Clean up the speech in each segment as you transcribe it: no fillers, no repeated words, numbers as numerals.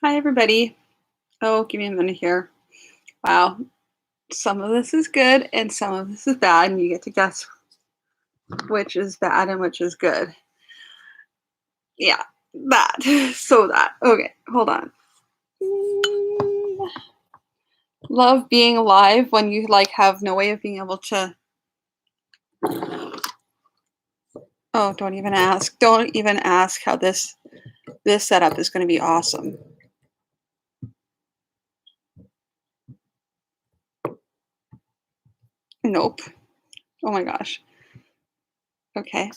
Hi, everybody. Oh, give me a minute here. Wow. Some of this is good and some of this is bad, and you get to guess which is bad and which is good. Yeah, that. So that. Okay, hold on. Mm, Love being alive when you have no way of being able to. Oh, don't even ask. Don't even ask how this setup is going to be awesome. Nope. Oh my gosh. Okay.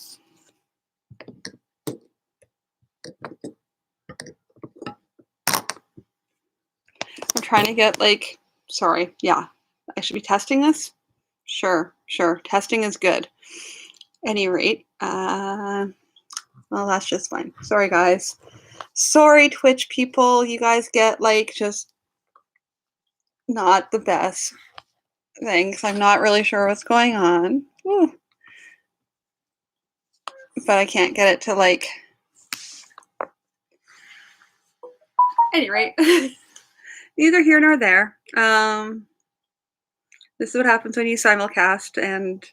I'm trying to get sorry. Yeah. I should be testing this? Sure, sure. Testing is good. Any rate, well, that's just fine. Sorry, guys. Sorry, Twitch people. You guys get just not the best things. I'm not really sure what's going on. Ooh, but I can't get it to Any rate, neither here nor there. This is what happens when you simulcast, and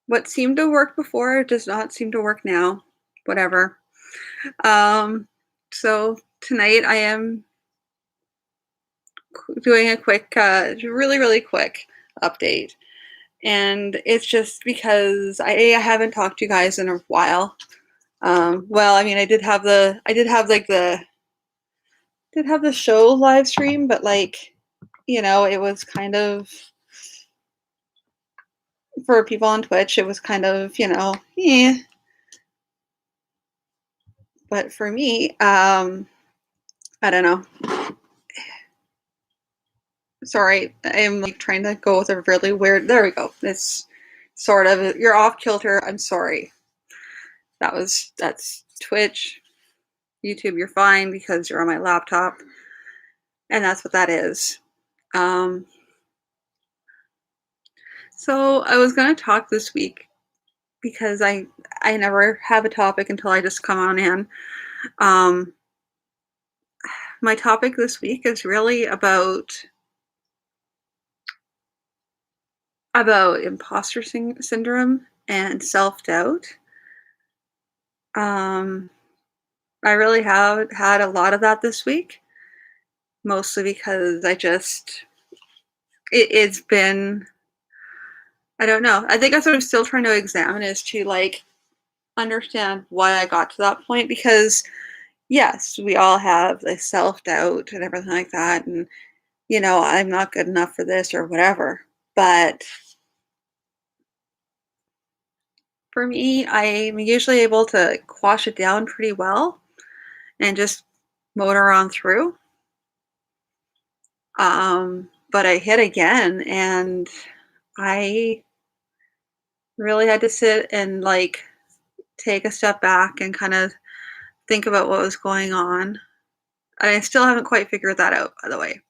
what seemed to work before does not seem to work now. Whatever. Um, so tonight I am doing a quick, really, really quick update. And it's just because I haven't talked to you guys in a while. Well, I mean, did have the show live stream, but it was kind of for people on Twitch. It was kind of eh. But for me, I don't know. Sorry, I'm trying to go with a really weird. There we go. It's sort of you're off kilter. I'm sorry. That's Twitch, YouTube. You're fine because you're on my laptop, and that's what that is. Um, so I was going to talk this week because I never have a topic until I just come on in. Um, my topic this week is really about imposter syndrome and self doubt. Um, I really have had a lot of that this week, mostly because it's been, I don't know. I think that's what I'm still trying to examine is to understand why I got to that point because yes, we all have the self-doubt and everything like that and I'm not good enough for this or whatever. But for me, I'm usually able to quash it down pretty well and just motor on through. But I hit again and I really had to sit and take a step back and kind of think about what was going on. And I still haven't quite figured that out, by the way.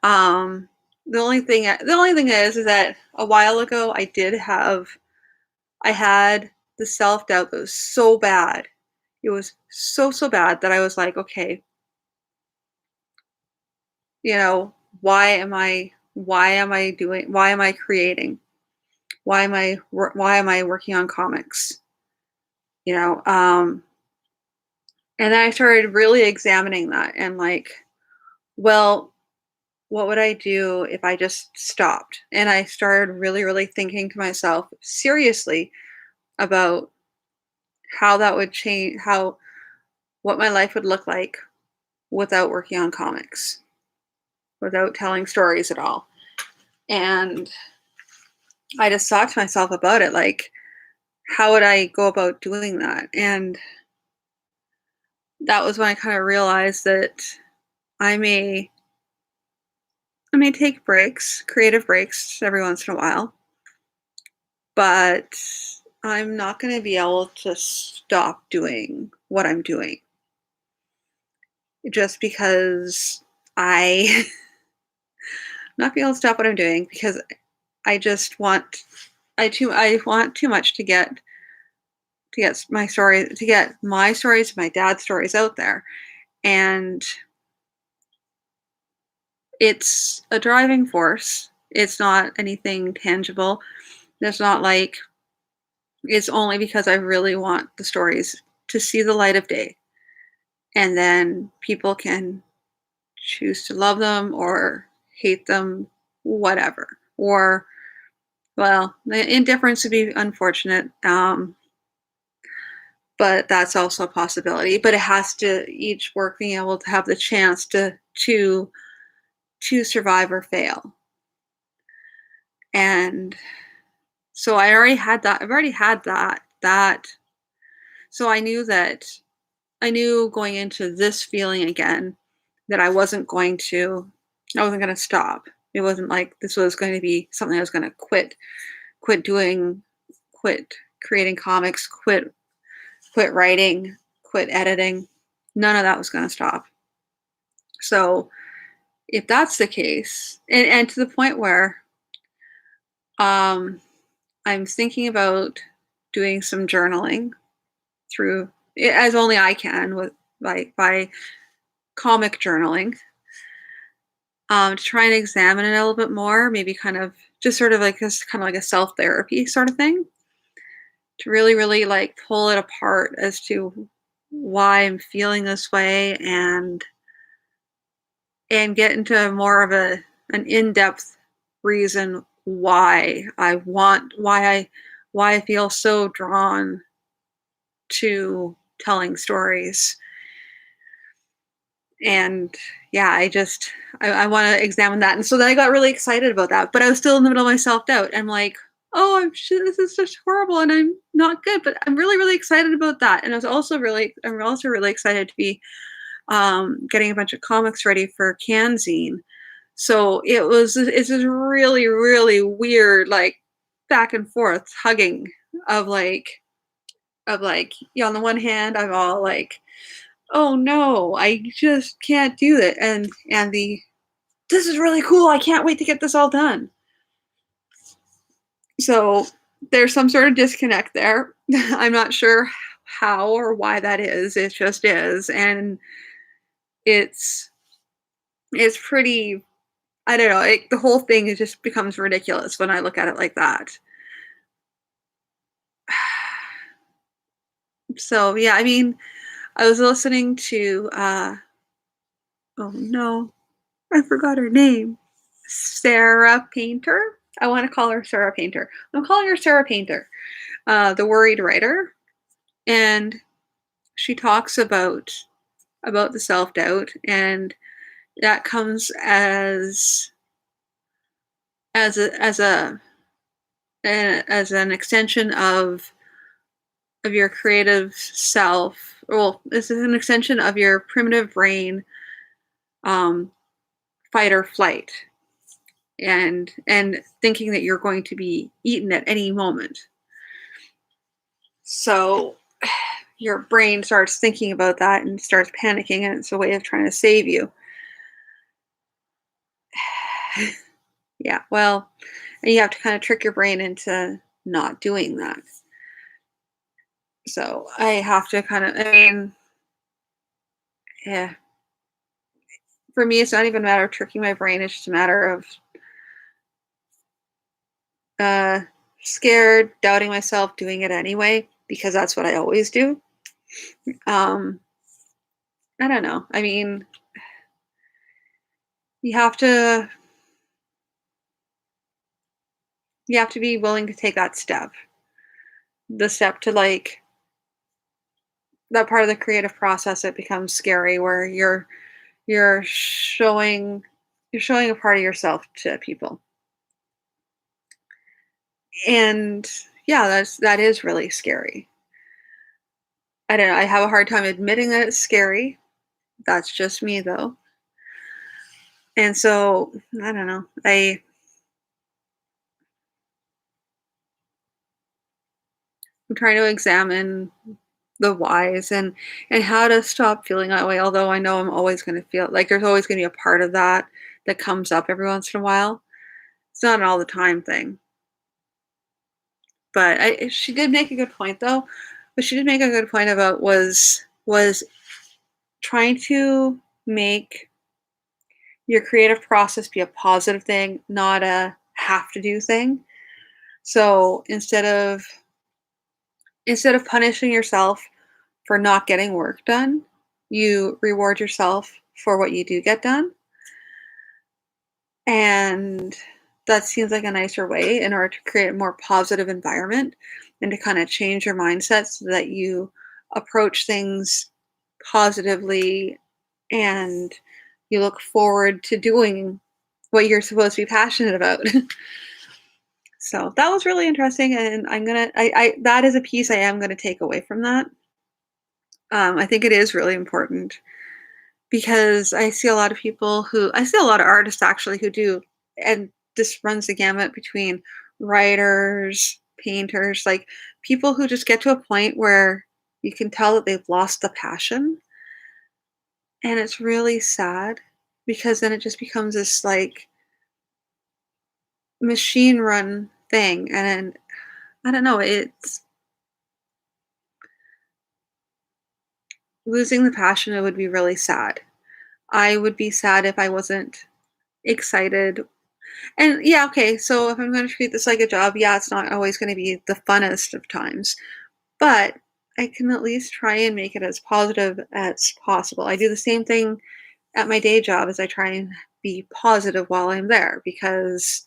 Um, the only thing is that a while ago I had the self doubt that was so bad. It was so bad that I was like, okay, you know, why am I creating? Why am I working on comics? You know, and then I started really examining that and well, what would I do if I just stopped? And I started really, really thinking to myself seriously about how that would change, what my life would look like without working on comics, without telling stories at all. And I just thought to myself about it, how would I go about doing that? And that was when I kind of realized that I may I may take breaks, creative breaks every once in a while, but I'm not going to be able to stop doing what I'm doing just because I not be able to stop what I'm doing because I just want I want too much to get my stories, my dad's stories out there. And it's a driving force. It's not anything tangible. It's not like it's only because I really want the stories to see the light of day. And then people can choose to love them or hate them, whatever. Or, well, the indifference would be unfortunate, but that's also a possibility. But it has to each work being able to have the chance to survive or fail. And so I already had that. I've already had that. So I knew going into this feeling again that I wasn't going to stop. It wasn't like this was going to be something I was going to quit doing, quit creating comics, quit writing, quit editing. None of that was going to stop. So if that's the case, and to the point where um, I'm thinking about doing some journaling through as only I can with by comic journaling, to try and examine it a little bit more, maybe kind of just sort of like this kind of like a self therapy sort of thing, to really, really like pull it apart as to why I'm feeling this way and get into more of an in-depth reason why I feel so drawn to telling stories. And yeah, I want to examine that. And so then I got really excited about that, but I was still in the middle of my self-doubt. I'm like, oh, this is just horrible and I'm not good, but I'm really, really excited about that. And I'm also really excited to be getting a bunch of comics ready for Canzine. So it's this really, really weird, like back and forth hugging of like, yeah, on the one hand, I'm all like, oh no, I just can't do it. And this is really cool. I can't wait to get this all done. So there's some sort of disconnect there. I'm not sure how or why that is. It just is. And it's it's pretty, I don't know, the whole thing it just becomes ridiculous when I look at it like that. So yeah, I mean, I was listening to oh no, I forgot her name. Sarah Painter. I want to call her Sarah Painter. I'm calling her Sarah Painter, the worried writer, and she talks about the self doubt, and that comes as as an extension of your creative self. Well, this is an extension of your primitive brain, um, fight or flight, and thinking that you're going to be eaten at any moment. So your brain starts thinking about that and starts panicking, and it's a way of trying to save you. Yeah, well, and you have to kind of trick your brain into not doing that. So I have to kind of, I mean, yeah, for me, it's not even a matter of tricking my brain. It's just a matter of uh, scared, doubting myself, doing it anyway, because that's what I always do. Um, I don't know. I mean, you have to you have to be willing to take that step. The step to like that part of the creative process it becomes scary where you're showing you're showing a part of yourself to people. And yeah, that is really scary. I don't know. I have a hard time admitting that it's scary. That's just me though. And so I don't know. I'm trying to examine the whys and how to stop feeling that way. Although I know I'm always going to feel like there's always going to be a part of that that comes up every once in a while. It's not an all the time thing. But she did make a good point though. What she did make a good point about was trying to make your creative process be a positive thing, not a have to do thing. So instead of punishing yourself for not getting work done, you reward yourself for what you do get done. And that seems like a nicer way in order to create a more positive environment and to kind of change your mindset so that you approach things positively and you look forward to doing what you're supposed to be passionate about. So that was really interesting, and I that is a piece I am gonna take away from that. I think it is really important because I see a lot of artists actually who do, and this runs the gamut between writers, painters, like people who just get to a point where you can tell that they've lost the passion, and it's really sad because then it just becomes this like machine run thing, and I don't know, it's losing the passion. It would be really sad. I would be sad if I wasn't excited. And yeah, okay, so if I'm gonna treat this like a job, yeah, it's not always gonna be the funnest of times, but I can at least try and make it as positive as possible. I do the same thing at my day job as I try and be positive while I'm there because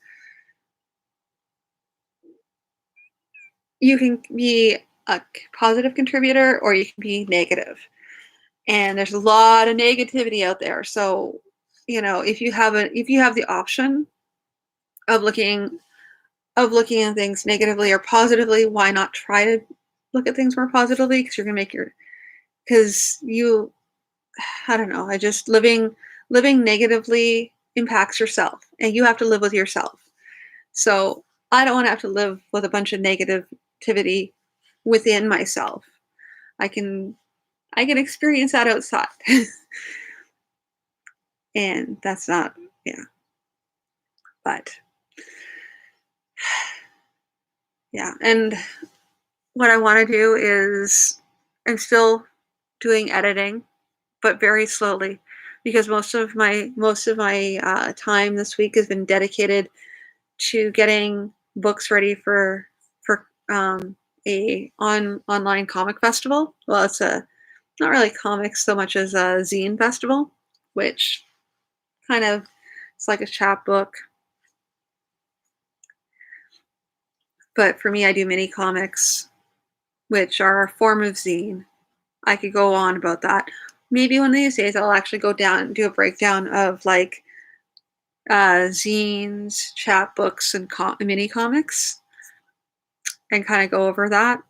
you can be a positive contributor or you can be negative. And there's a lot of negativity out there. So, if you have the option of looking at things negatively or positively, why not try to look at things more positively? Because you're gonna make your because you I don't know, I just living negatively impacts yourself and you have to live with yourself. So I don't want to have to live with a bunch of negativity within myself. I can I can experience that outside. And that's not, yeah, but yeah. And what I want to do is I'm still doing editing, but very slowly because most of my time this week has been dedicated to getting books ready for a online comic festival. Well, it's a not really comics so much as a zine festival, which kind of it's like a chapbook, but for me, I do mini comics, which are a form of zine. I could go on about that. Maybe one of these days I'll actually go down and do a breakdown of like zines, chapbooks, and mini comics, and kind of go over that.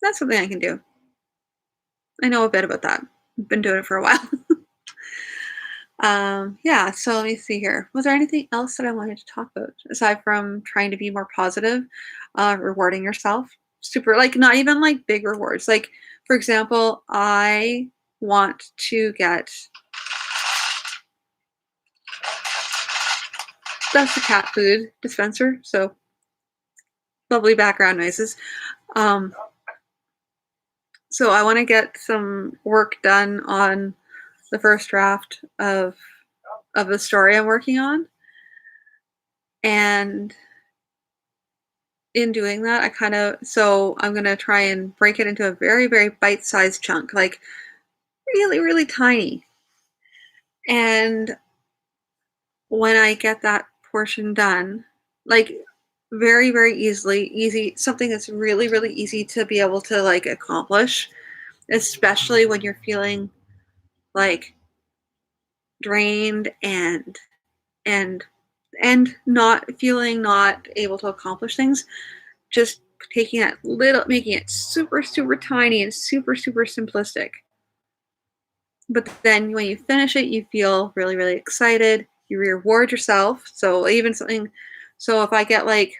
That's something I can do. I know a bit about that. I've been doing it for a while. Yeah, so let me see here. Was there anything else that I wanted to talk about aside from trying to be more positive, rewarding yourself? Super, like not even like big rewards. Like, for example, I want to get that's the cat food dispenser, so lovely background noises. Um, so I want to get some work done on the first draft of the story I'm working on, and in doing that, I'm gonna try and break it into a very, very bite-sized chunk, like really, really tiny. And when I get that portion done, like very, very easy, something that's really, really easy to be able to like accomplish, especially when you're feeling like drained and not able to accomplish things, just taking that little, making it super, super tiny and super, super simplistic. But then when you finish it, you feel really, really excited. You reward yourself. So even something, so if I like,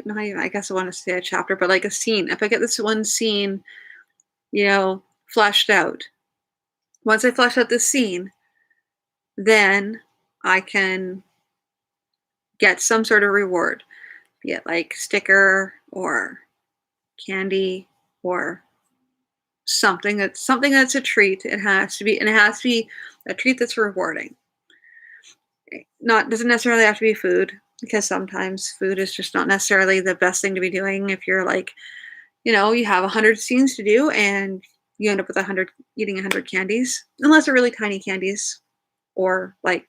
not even, I guess I want to say a chapter, but like a scene, if I get this one scene, fleshed out, once I flesh out this scene, then I can get some sort of reward, be it like sticker or candy or something that's a treat. It has to be, and it has to be a treat that's rewarding. Not doesn't necessarily have to be food, because sometimes food is just not necessarily the best thing to be doing if you're like, you have 100 scenes to do and you end up with 100 eating 100 candies, unless they're really tiny candies or like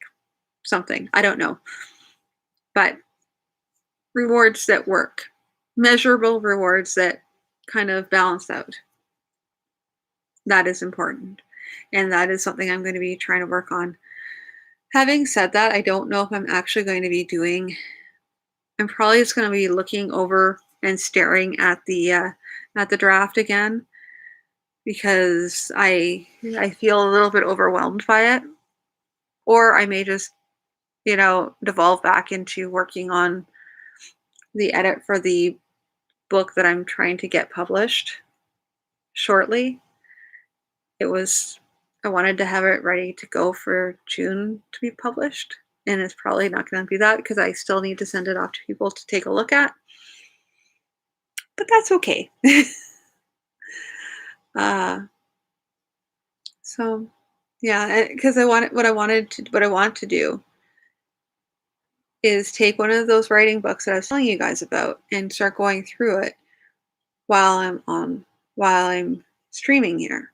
something. I don't know. But rewards that work, measurable rewards that kind of balance out. That is important. And that is something I'm going to be trying to work on. Having said that, I don't know if I'm actually going to be doing, I'm probably just going to be looking over and staring at the draft again, because I feel a little bit overwhelmed by it, or I may just devolve back into working on the edit for the book that I'm trying to get published shortly. It was I wanted to have it ready to go for June to be published, and it's probably not going to be that because I still need to send it off to people to take a look at. But that's okay. uh, so yeah, because what I want to do is take one of those writing books that I was telling you guys about and start going through it while I'm streaming here,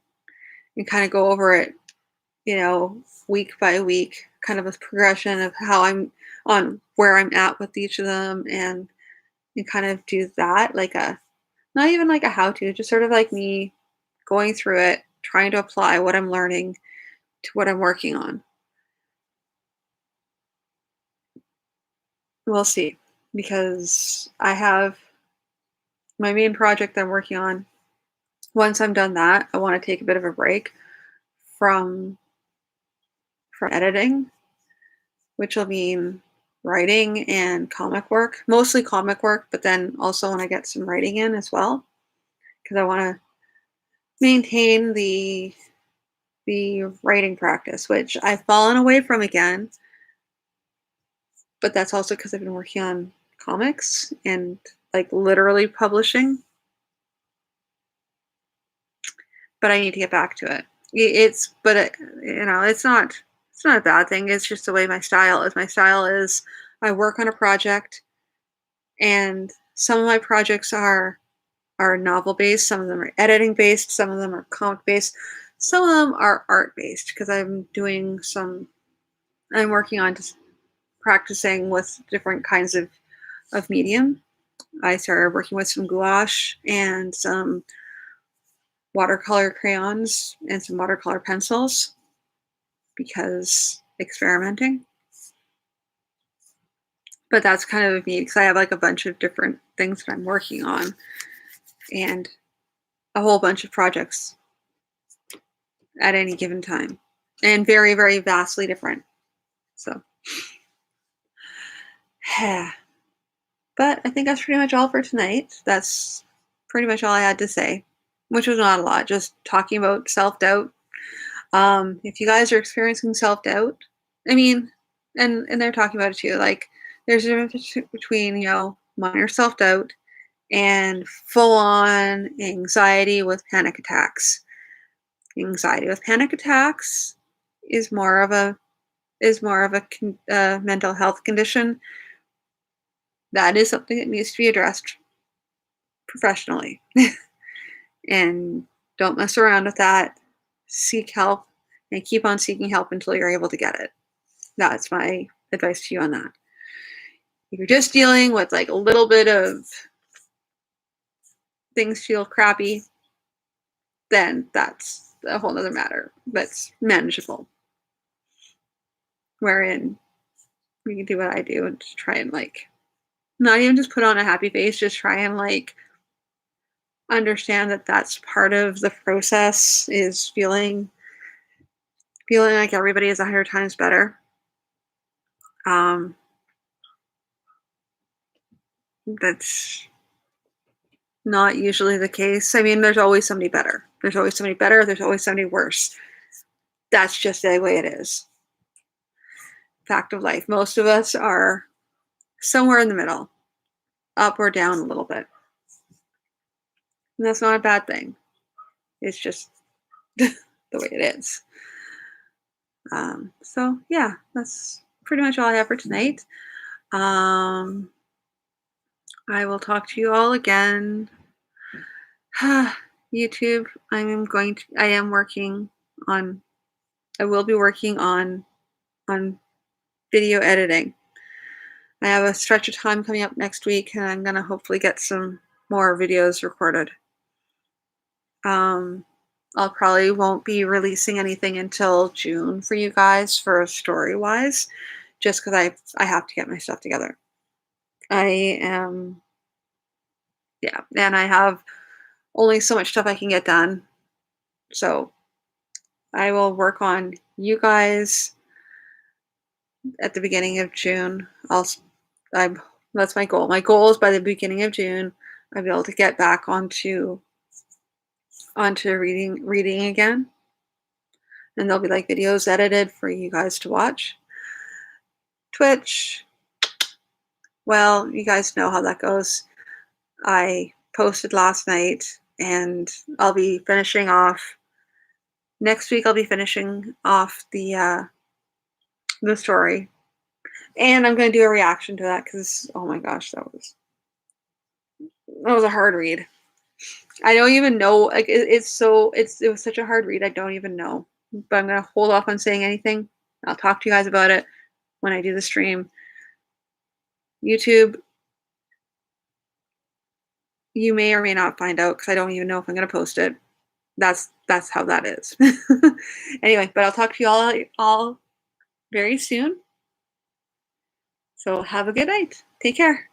and kind of go over it, week by week, kind of a progression of how I'm on where I'm at with each of them, and kind of do that like a not even like a how to, just sort of like me going through it, trying to apply what I'm learning to what I'm working on. We'll see, because I have my main project I'm working on. Once I'm done that, I want to take a bit of a break from editing, which will mean writing and comic work, mostly comic work, but then also when I get some writing in as well, because I want to maintain the writing practice, which I've fallen away from again. But that's also because I've been working on comics and like literally publishing. But I need to get back to it. It's but it, it's not a bad thing. It's just the way my style is. My style is I work on a project, and some of my projects are novel based, some of them are editing based, some of them are comic based, some of them are art based, because I'm working on just practicing with different kinds of medium. I started working with some gouache and some watercolor crayons and some watercolor pencils, because experimenting. But that's kind of neat because I have like a bunch of different things that I'm working on, and a whole bunch of projects at any given time, and very, very vastly different. So, but I think that's pretty much all for tonight. That's pretty much all I had to say, which was not a lot, just talking about self-doubt. If you guys are experiencing self-doubt, I mean, and they're talking about it too, like there's a difference between, minor self-doubt and full-on anxiety with panic attacks. Anxiety with panic attacks is more of a mental health condition. That is something that needs to be addressed professionally. And don't mess around with that. Seek help, and keep on seeking help until you're able to get it. That's my advice to you on that. If you're just dealing with like a little bit of things feel crappy, then that's a whole other matter. That's manageable. Wherein you can do what I do and just try and like not even just put on a happy face, just try and like understand that that's part of the process, is feeling like everybody is 100 times better. That's not usually the case. I mean, there's always somebody better. There's always somebody better. There's always somebody worse. That's just the way it is. Fact of life. Most of us are somewhere in the middle, up or down a little bit. And that's not a bad thing. It's just the way it is. So yeah, that's pretty much all I have for tonight. Um, I will talk to you all again. YouTube, I am working on, I will be working on video editing. I have a stretch of time coming up next week, and I'm gonna hopefully get some more videos recorded. Um, I'll probably won't be releasing anything until June for you guys for story wise, just because I have to get my stuff together. I am Yeah, and I have only so much stuff I can get done. So I will work on you guys at the beginning of June. I'm That's my goal. My goal is by the beginning of June, I'll be able to get back onto reading again, and there'll be like videos edited for you guys to watch. Twitch, well, you guys know how that goes. I posted last night, and I'll be finishing off next week. I'll be finishing off the story, and I'm going to do a reaction to that because oh my gosh, that was a hard read. I don't even know. Like it was such a hard read. I don't even know. But I'm gonna hold off on saying anything. I'll talk to you guys about it when I do the stream. YouTube, you may or may not find out because I don't even know if I'm gonna post it. That's how that is. Anyway, but I'll talk to you all very soon. So have a good night. Take care.